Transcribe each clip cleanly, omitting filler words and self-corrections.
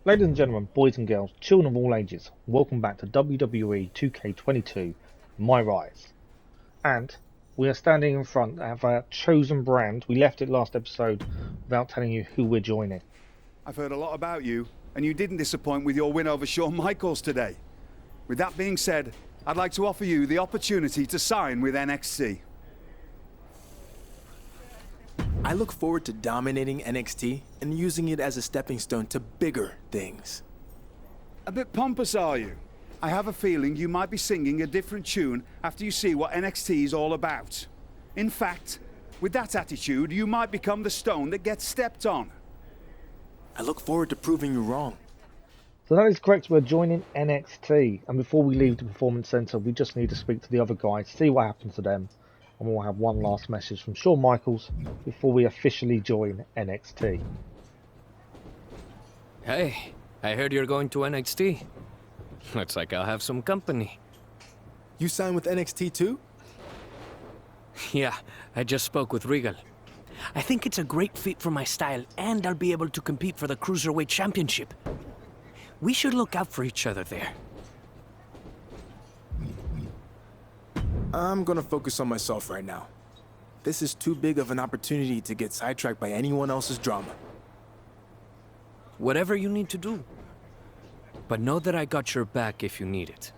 Ladies and gentlemen, boys and girls, children of all ages, welcome back to WWE 2K22 MyRise. And we are standing in front of our chosen brand. We left it last episode without telling you who we're joining. I've heard a lot about you, and you didn't disappoint with your win over Shawn Michaels today. With that being said, I'd like to offer you the opportunity to sign with NXT. I look forward to dominating NXT and using it as a stepping stone to bigger things. A bit pompous, are you? I have a feeling you might be singing a different tune after you see what NXT is all about. In fact, with that attitude, you might become the stone that gets stepped on. I look forward to proving you wrong. So that is correct, we're joining NXT. And before we leave the Performance Centre, we just need to speak to the other guys, see what happens to them. And we'll have one last message from Shawn Michaels before we officially join NXT. Hey, I heard you're going to NXT. Looks like I'll have some company. You signed with NXT too? Yeah, I just spoke with Regal. I think it's a great fit for my style, and I'll be able to compete for the Cruiserweight Championship. We should look out for each other there. I'm gonna focus on myself right now. This is too big of an opportunity to get sidetracked by anyone else's drama. Whatever you need to do. But know that I got your back if you need it.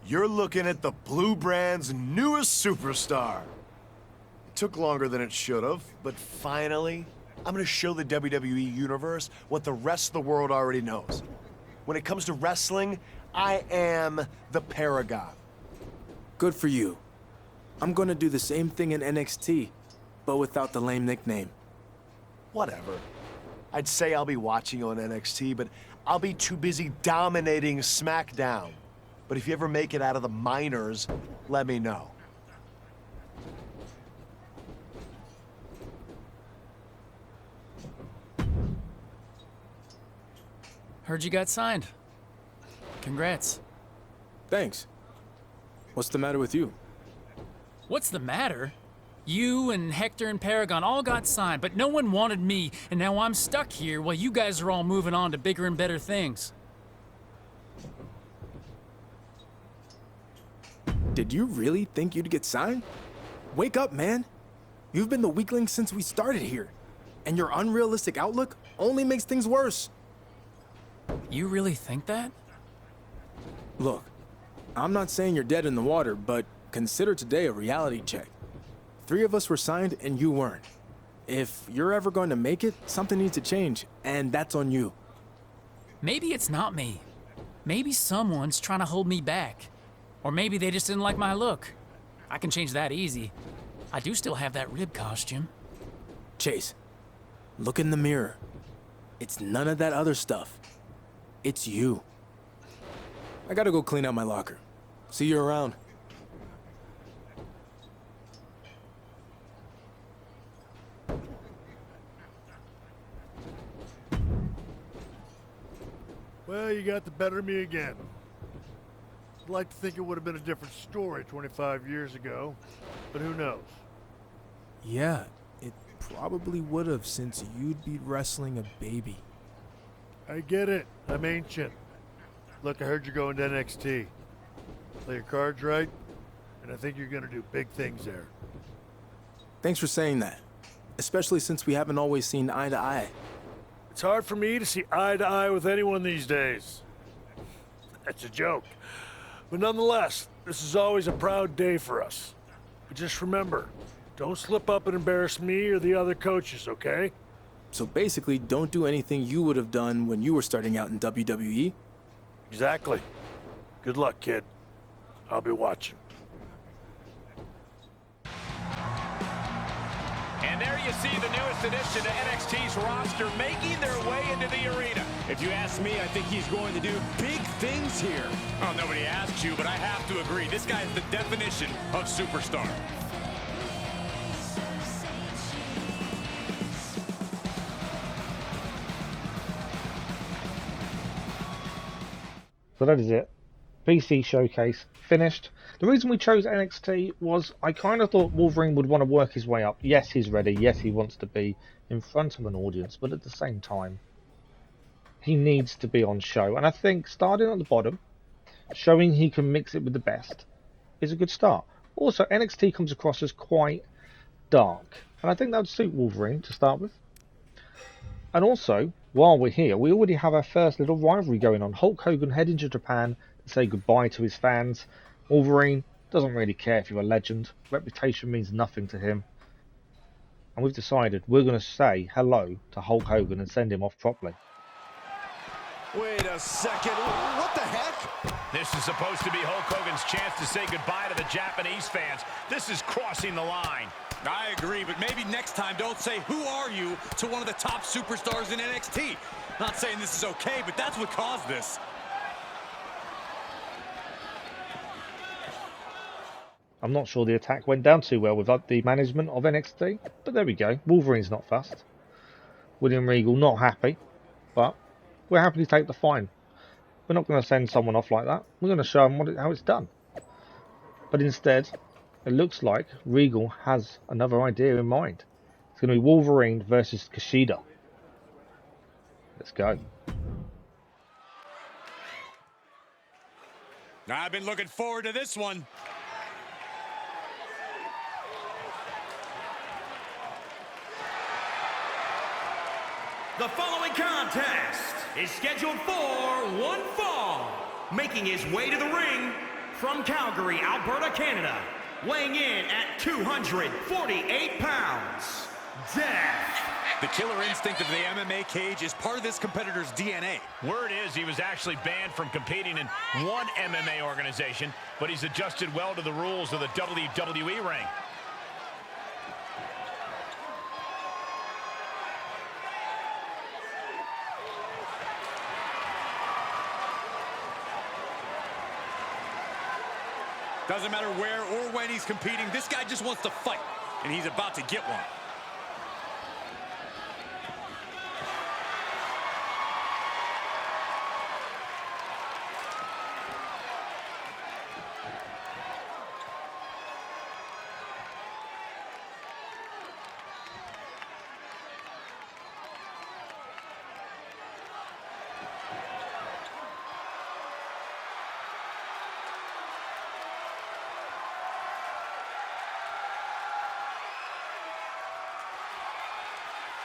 You're looking at the Blue Brand's newest superstar. It took longer than it should have, but finally, I'm gonna show the WWE Universe what the rest of the world already knows. When it comes to wrestling, I am the paragon. Good for you. I'm gonna do the same thing in NXT, but without the lame nickname. Whatever. I'd say I'll be watching on NXT, but I'll be too busy dominating SmackDown. But if you ever make it out of the minors, let me know. Heard you got signed. Congrats. Thanks. What's the matter with you? What's the matter? You and Hector and Paragon all got signed, but no one wanted me, and now I'm stuck here while you guys are all moving on to bigger and better things. Did you really think you'd get signed? Wake up, man. You've been the weakling since we started here, and your unrealistic outlook only makes things worse. You really think that? Look, I'm not saying you're dead in the water, but consider today a reality check. 3 of us were signed and you weren't. If you're ever going to make it, something needs to change, and that's on you. Maybe it's not me. Maybe someone's trying to hold me back. Or maybe they just didn't like my look. I can change that easy. I do still have that rib costume. Chase, look in the mirror. It's none of that other stuff. It's you. I gotta go clean out my locker. See you around. Well, you got the better of me again. I'd like to think it would have been a different story 25 years ago, but who knows? Yeah, it probably would have since you'd be wrestling a baby. I get it. I'm ancient. Look, I heard you're going to NXT. Play your cards right, and I think you're going to do big things there. Thanks for saying that, especially since we haven't always seen eye to eye. It's hard for me to see eye to eye with anyone these days. That's a joke. But nonetheless, this is always a proud day for us. But just remember, don't slip up and embarrass me or the other coaches, okay? So basically, don't do anything you would have done when you were starting out in WWE. Exactly. Good luck, kid. I'll be watching. And there you see the newest addition to NXT's roster making their way into the arena. If you ask me, I think he's going to do big things here. Oh, nobody asks you, but I have to agree. This guy is the definition of superstar. So that is it. PC showcase finished. The reason we chose NXT was I kind of thought Wolverine would want to work his way up. Yes, he's ready. Yes, he wants to be in front of an audience, but at the same time, he needs to be on show. And I think starting at the bottom, showing he can mix it with the best, is a good start. Also, NXT comes across as quite dark, and I think that would suit Wolverine to start with. And also, while we're here, we already have our first little rivalry going on. Hulk Hogan heading to Japan to say goodbye to his fans. Wolverine doesn't really care if you're a legend. Reputation means nothing to him. And we've decided we're going to say hello to Hulk Hogan and send him off properly. Wait a second, what the heck? This is supposed to be Hulk Hogan's chance to say goodbye to the Japanese fans. This is crossing the line. I agree, but maybe next time don't say, "Who are you?" to one of the top superstars in NXT. Not saying this is okay, but that's what caused this. I'm not sure the attack went down too well with the management of NXT, but there we go. Wolverine's not fussed. William Regal not happy, but we're happy to take the fine. We're not going to send someone off like that. We're going to show them how it's done. But instead, it looks like Regal has another idea in mind. It's going to be Wolverine versus Kushida. Let's go. I've been looking forward to this one. The following contest is scheduled for one fall. Making his way to the ring from Calgary, Alberta, Canada. Weighing in at 248 pounds, Death. The killer instinct of the MMA cage is part of this competitor's DNA. Word is he was actually banned from competing in one MMA organization, but he's adjusted well to the rules of the WWE ring. Doesn't matter where or when he's competing, this guy just wants to fight, and he's about to get one.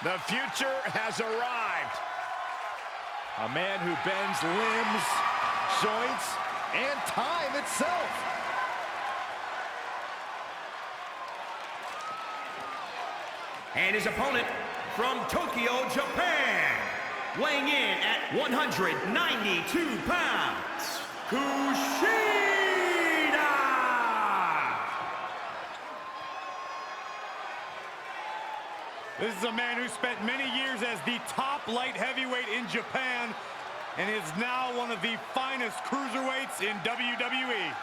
The future has arrived. A man who bends limbs, joints, and time itself. And his opponent from Tokyo, Japan. Weighing in at 192 pounds, Kushida. This is a man who spent many years as the top light heavyweight in Japan and is now one of the finest cruiserweights in WWE.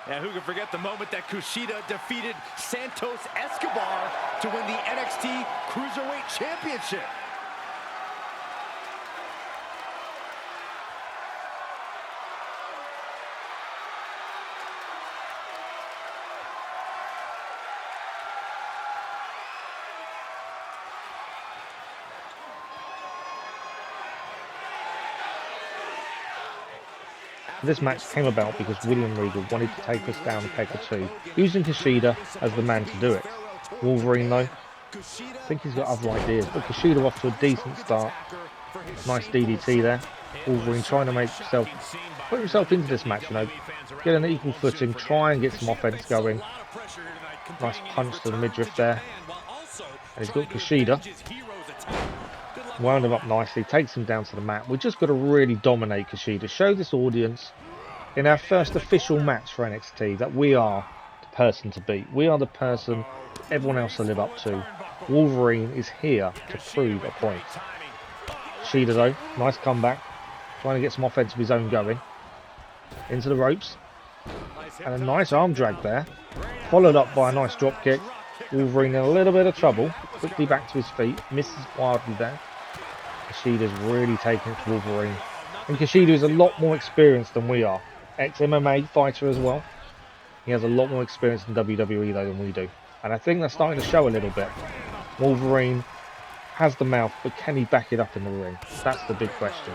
And who can forget the moment that Kushida defeated Santos Escobar to win the NXT Cruiserweight Championship? This match came about because William Regal wanted to take us down a peg or two, using Kushida as the man to do it. Wolverine though, I think he's got other ideas, but Kushida off to a decent start. Nice DDT there. Wolverine trying to put himself into this match, you know, get an equal footing, try and get some offense going. Nice punch to the midriff there. And he's got Kushida. Wound him up nicely, takes him down to the mat. We've just got to really dominate Kushida. Show this audience in our first official match for NXT that we are the person to beat. We are the person everyone else to live up to. Wolverine is here to prove a point. Kushida though, nice comeback. Trying to get some offense of his own going. Into the ropes. And a nice arm drag there. Followed up by a nice drop kick. Wolverine in a little bit of trouble. Quickly back to his feet. Misses wildly there. Kushida's really taking it to Wolverine. And Kushida is a lot more experienced than we are. ex-MMA fighter as well. He has a lot more experience in WWE though than we do. And I think that's starting to show a little bit. Wolverine has the mouth, but can he back it up in the ring? That's the big question.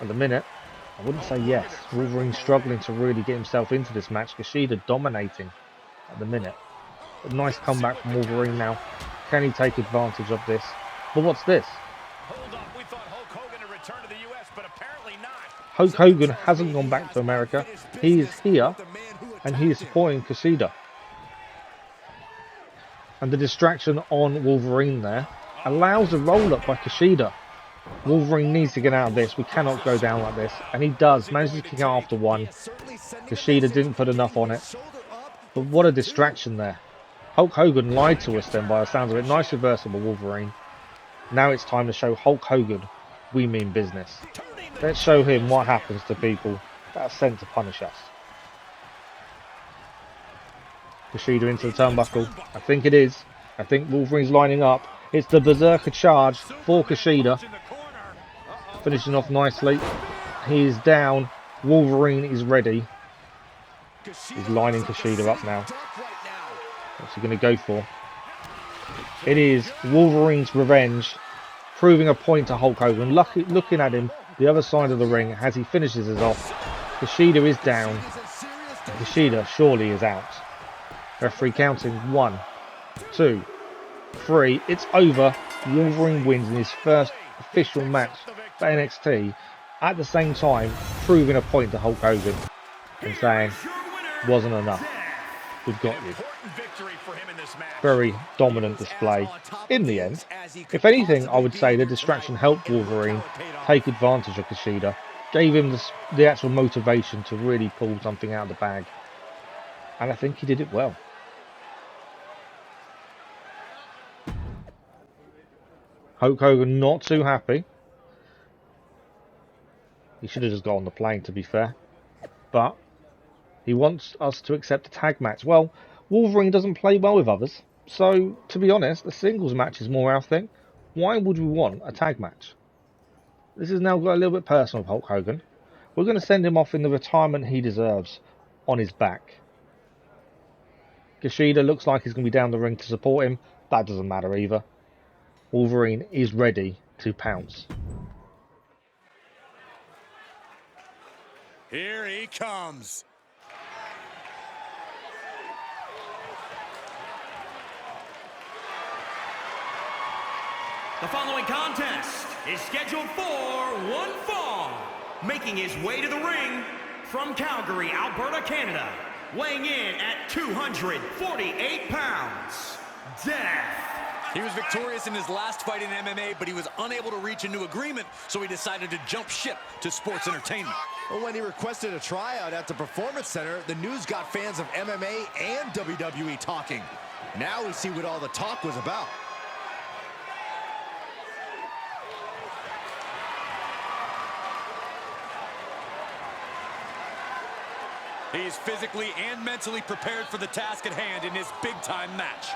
At the minute, I wouldn't say yes. Wolverine's struggling to really get himself into this match. Kushida dominating at the minute. A nice comeback from Wolverine now. Can he take advantage of this? But what's this? Hulk Hogan hasn't gone back to America. He is here and he is supporting Kushida. And the distraction on Wolverine there allows a roll up by Kushida. Wolverine needs to get out of this. We cannot go down like this. And he does. Manages to kick out after one. Kushida didn't put enough on it. But what a distraction there. Hulk Hogan lied to us then by the sounds of it. Nice reversal by Wolverine. Now it's time to show Hulk Hogan we mean business. Let's show him what happens to people that are sent to punish us. Kushida into the turnbuckle. I think it is. I think Wolverine's lining up. It's the Berserker charge for Kushida. Finishing off nicely. He is down. Wolverine is ready. He's lining Kushida up now. What's he going to go for? It is Wolverine's revenge. Proving a point to Hulk Hogan. Looking at him, the other side of the ring, as he finishes us off. Kushida is down. Kushida surely is out. Referee counting 1, 2, 3. It's over. Wolverine wins in his first official match for NXT. At the same time, proving a point to Hulk Hogan and saying, wasn't enough. We've got you. Very dominant display in the end. If anything, I would say the distraction helped Wolverine take advantage of Kushida. Gave him the actual motivation to really pull something out of the bag. And I think he did it well. Hulk Hogan not too happy. He should have just got on the plane, to be fair. But he wants us to accept a tag match. Well, Wolverine doesn't play well with others. So, to be honest, a singles match is more our thing. Why would we want a tag match? This has now got a little bit personal with Hulk Hogan. We're going to send him off in the retirement he deserves on his back. Kushida looks like he's going to be down the ring to support him. That doesn't matter either. Wolverine is ready to pounce. Here he comes. The following contest is scheduled for one fall. Making his way to the ring from Calgary, Alberta, Canada. Weighing in at 248 pounds. Death. He was victorious in his last fight in MMA, but he was unable to reach a new agreement, so he decided to jump ship to sports entertainment. Well, when he requested a tryout at the Performance Center, the news got fans of MMA and WWE talking. Now we see what all the talk was about. He's physically and mentally prepared for the task at hand in this big-time match.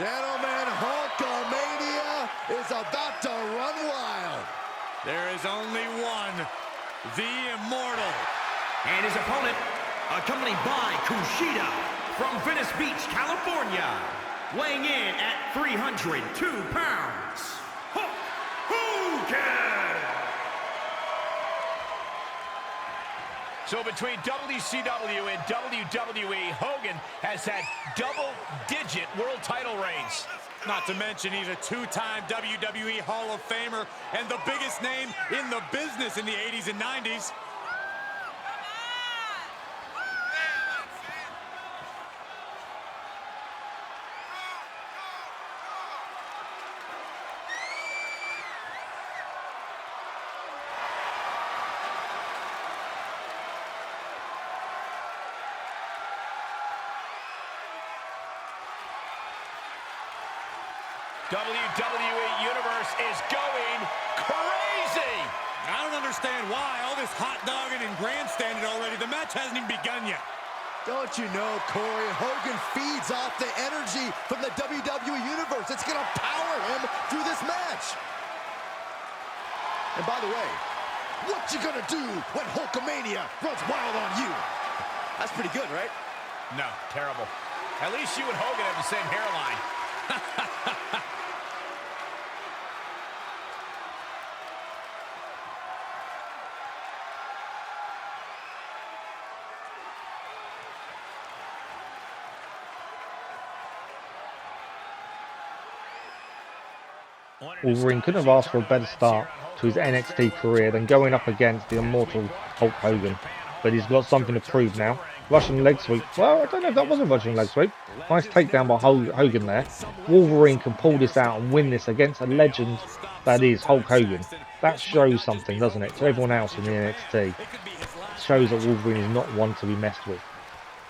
Gentlemen, Hulkamania is about to run wild. There is only one, the Immortal. And his opponent, accompanied by Kushida from Venice Beach, California. Weighing in at 302 pounds, Hulk Hogan! So between WCW and WWE, Hogan has had double-digit world title reigns. Not to mention he's a two-time WWE Hall of Famer and the biggest name in the business in the 80s and 90s. WWE Universe is going crazy! I don't understand why. All this hot dogging and grandstanding already. The match hasn't even begun yet. Don't you know, Corey, Hogan feeds off the energy from the WWE Universe. It's going to power him through this match. And by the way, what you gonna do when Hulkamania runs wild on you? That's pretty good, right? No, terrible. At least you and Hogan have the same hairline. Wolverine couldn't have asked for a better start to his NXT career than going up against the immortal Hulk Hogan. But he's got something to prove now. Russian leg sweep. Well, I don't know if that was a Russian leg sweep. Nice takedown by Hogan there. Wolverine can pull this out and win this against a legend that is Hulk Hogan. That shows something, doesn't it, to everyone else in the NXT. It shows that Wolverine is not one to be messed with.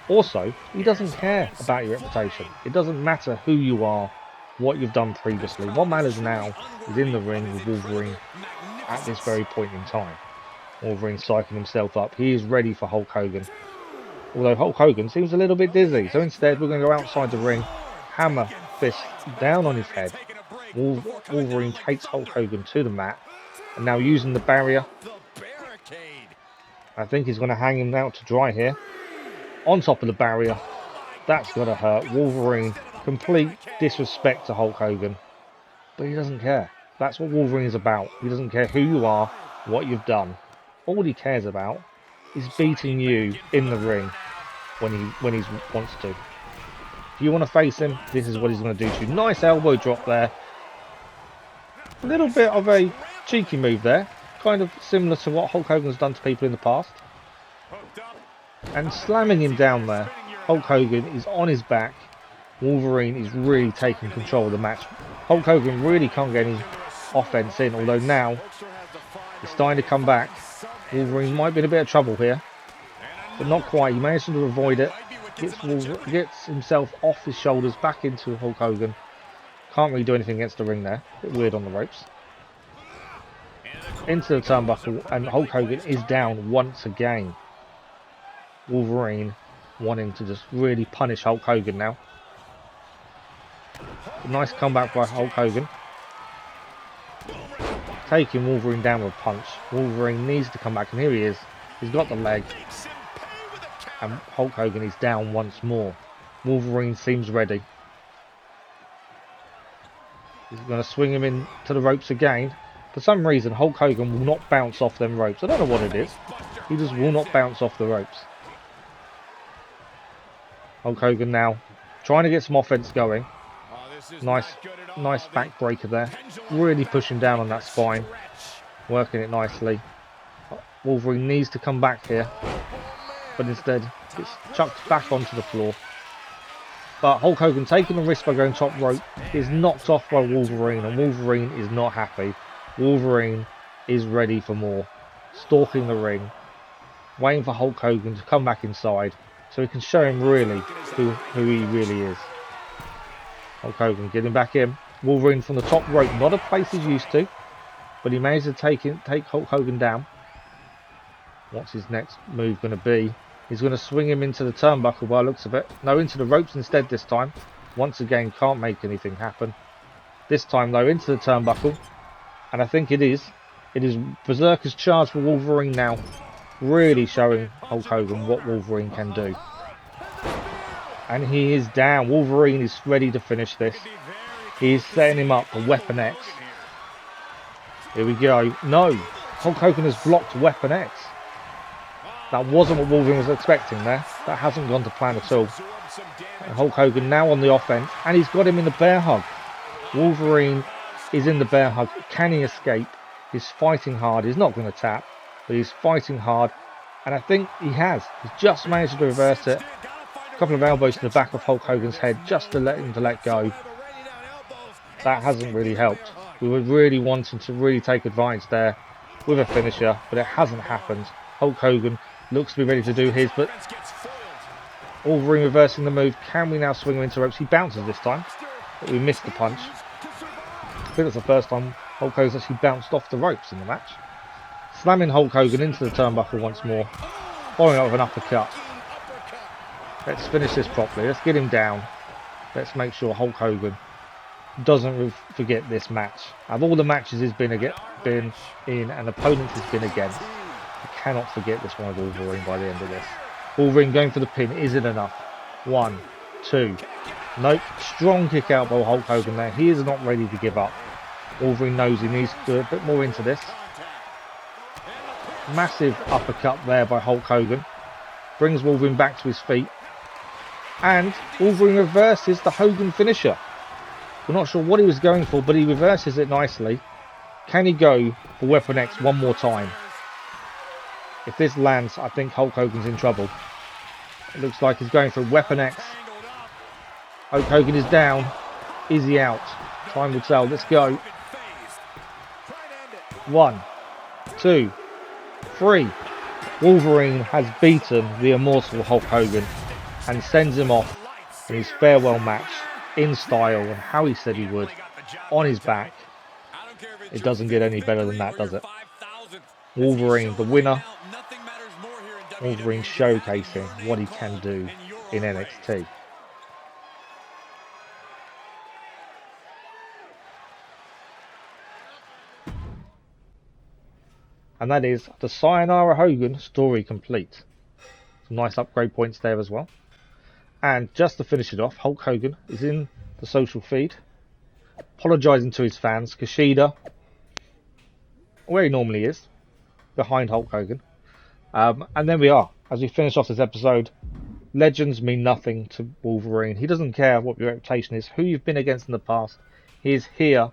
Also, he doesn't care about your reputation. It doesn't matter who you are, what you've done previously. What matters now is in the ring with Wolverine at this very point in time. Wolverine's psyching himself up. He is ready for Hulk Hogan. Although Hulk Hogan seems a little bit dizzy. So instead we're going to go outside the ring. Hammer fist down on his head. Wolverine takes Hulk Hogan to the mat. And now using the barrier. I think he's going to hang him out to dry here. On top of the barrier. That's got to hurt. Wolverine, complete disrespect to Hulk Hogan. But he doesn't care. That's what Wolverine is about. He doesn't care who you are, what you've done. All he cares about is beating you in the ring when he wants to. If you want to face him, this is what he's going to do to you. Nice elbow drop there. A little bit of a cheeky move there. Kind of similar to what Hulk Hogan's done to people in the past. And slamming him down there. Hulk Hogan is on his back. Wolverine is really taking control of the match. Hulk Hogan really can't get any offense in, although now he's starting to come back. Wolverine might be in a bit of trouble here, but not quite. He managed to avoid it. Gets himself off his shoulders back into Hulk Hogan. Can't really do anything against the ring there. A bit weird on the ropes. Into the turnbuckle, and Hulk Hogan is down once again. Wolverine wanting to just really punish Hulk Hogan now. Nice comeback by Hulk Hogan. Taking Wolverine down with a punch. Wolverine needs to come back, and here he is. He's got the leg. And Hulk Hogan is down once more. Wolverine seems ready. He's going to swing him into the ropes again. For some reason, Hulk Hogan will not bounce off them ropes. I don't know what it is. He just will not bounce off the ropes. Hulk Hogan now trying to get some offense going. Nice backbreaker there. Really pushing down on that spine. Working it nicely. Wolverine needs to come back here. But instead, it's chucked back onto the floor. But Hulk Hogan, taking the risk by going top rope, is knocked off by Wolverine. And Wolverine is not happy. Wolverine is ready for more. Stalking the ring. Waiting for Hulk Hogan to come back inside. So he can show him really who he really is. Hulk Hogan getting back in. Wolverine from the top rope, not a place he's used to, but he managed to take Hulk Hogan down. What's his next move going to be? He's going to swing him into the turnbuckle by the looks of it. No, into the ropes instead this time. Once again, can't make anything happen. This time though, into the turnbuckle, and I think it is Berserker's charge for Wolverine now, really showing Hulk Hogan what Wolverine can do. And he is down. Wolverine is ready to finish this. He is setting him up for Weapon X. Here we go. No! Hulk Hogan has blocked Weapon X. That wasn't what Wolverine was expecting there. That hasn't gone to plan at all. And Hulk Hogan now on the offense. And he's got him in the bear hug. Wolverine is in the bear hug. Can he escape? He's fighting hard. He's not going to tap. But he's fighting hard. And I think he has. He's just managed to reverse it. Couple of elbows to the back of Hulk Hogan's head just to let him let go. That hasn't really helped. We were really wanting to really take advantage there with a finisher, but it hasn't happened. Hulk Hogan looks to be ready to do his, but Wolverine reversing the move. Can we now swing him into ropes? He bounces this time, but we missed the punch. I think it's the first time Hulk Hogan's actually bounced off the ropes in the match. Slamming Hulk Hogan into the turnbuckle once more, following up with an uppercut. Let's finish this properly. Let's get him down. Let's make sure Hulk Hogan doesn't forget this match. Of all the matches he's been in and opponents he's been against, I cannot forget this one with Wolverine by the end of this. Wolverine going for the pin. Is it enough? 1, 2. Nope. Strong kick out by Hulk Hogan there. He is not ready to give up. Wolverine knows he needs to do a bit more into this. Massive uppercut there by Hulk Hogan. Brings Wolverine back to his feet. And Wolverine reverses the Hogan finisher. We're not sure what he was going for, but he reverses it nicely. Can he go for Weapon X one more time? If this lands, I think Hulk Hogan's in trouble. It looks like he's going for Weapon X. Hulk Hogan is down. Is he out? Time will tell. Let's go. 1, 2, 3. Wolverine has beaten the immortal Hulk Hogan and sends him off in his farewell match in style and how he said he would, on his back. It doesn't get any better than that, does it? Wolverine, the winner. Wolverine showcasing what he can do in NXT. And that is the Sayonara Hogan story complete. Some nice upgrade points there as well. And just to finish it off, Hulk Hogan is in the social feed, apologising to his fans. Kushida, where he normally is, behind Hulk Hogan. And there we are. As we finish off this episode, legends mean nothing to Wolverine. He doesn't care what your reputation is, who you've been against in the past. He is here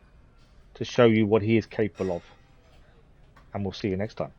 to show you what he is capable of. And we'll see you next time.